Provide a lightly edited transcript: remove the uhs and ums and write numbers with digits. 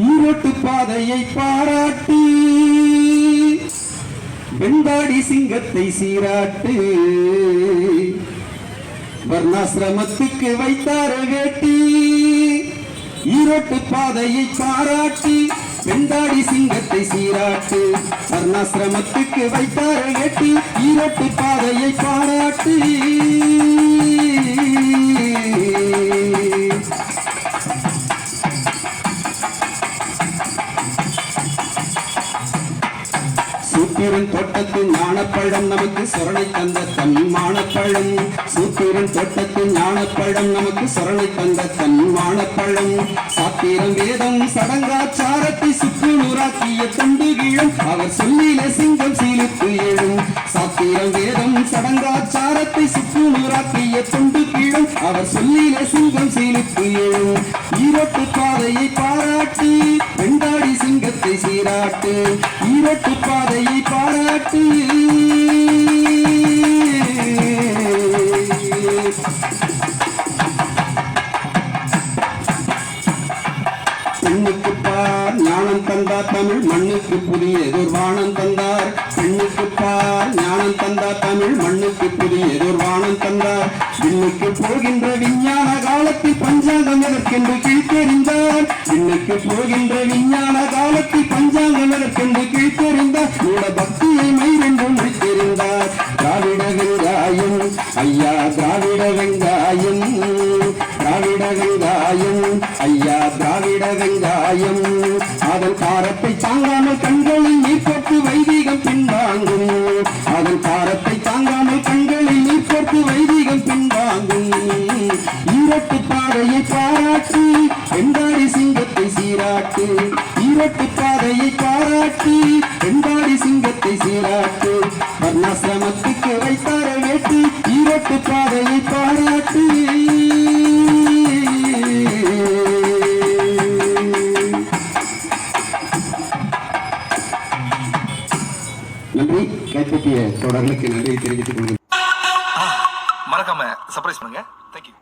ஈரோட்டு பாதையை பாராட்டு வெண்பாடி சிங்கத்தை சீராட்டு வர்ணாசிரமத்துக்கு வைத்தார வேட்டி ஈரோட்டு பாதையை பாராட்டி வெண்பாடி சிங்கத்தை சீராட்டு வர்ணாசிரமத்துக்கு வைத்தார வேட்டி ஈரோட்டு பாதையை பாராட்டி சூத்திரன் தோட்டத்து ஞானப்பழம் நமக்கு சொரணை தந்த தன்மானப்பழம் சூத்திரன் தோட்டத்து ஞானப்பழம் நமக்கு சொரணை தந்த தன்மானப்பழம் சாத்திரம் வேதம் சடங்காச்சாரத்தை சுற்றுநூறாக்கிய தொண்டுகிழம் அவர் சொல்லில சிங்கம் சீலுக்கு எழும் சாத்திரம் வேதம் சடங்காச்சாரத்தை சுற்றுநூறாக்கிய தொண்டுகிழம் அவர் சொல்லில சிங்கம் சீலுக்கு எழும் ஈரோட்டு பாதையை பாராட்டி வெண்டாடி சிங்கத்தை சீராட்டு ஈரோட்டு பாதையை பாராட்டு பெண்ணுக்கு பார் ஞானம் தந்தார் தமிழ் மண்ணுக்கு புதியதொரு வானம் தந்தார் பெண்ணுக்கு பார் ஞானம் தந்தார் தமிழ் மண்ணுக்கு புதியதொரு வானம் தந்தார் விண்ணுக்கு போகின்ற விஞ்ஞான காலத்தில் பஞ்சாங்கம் எதற்கென்று கீழ்த்தெறிந்தார் விண்ணுக்கு போகின்ற விஞ்ஞான காலத்தில் பஞ்சாங்கம் எதற்கென்று கீழ்த்தெறிந்தார் மூட பக்தியை மயிரென்று முடித்தெறிந்தார் திராவிட வெங்காயம் ஐயா திராவிட வெங்காயம் திராவிட வெங்காயம் ஐயா திராவிட வெங்காயம் அதன் காரத்தை தாங்காமல் கண்களில் நீர் போட்டு வைதிகம் பின்வாங்கும் அதன் காரத்தை தாங்காமல் கண்களில் நீர் போட்டு வைதிகம் பின்வாங்கும் ஈரோட்டு பாதையை பாராட்டி வெண்பாடி சிங்கத்தை சீராட்டு ஈரோட்டு பாதையை பாராட்டி வெண்பாடி சிங்கத்தை சீராட்டு வர்ணாசிரமத்துக்கு வைத்தார வேட்டு ஈரோட்டு பாதையை பாராட்டி நன்றி. கைப்பற்றிய தொடர்களுக்கு நன்றி தெரிவித்துக் கொள்கிறேன். மறக்காம சர்ப்ரைஸ் பண்ணுங்க. தேங்க்யூ.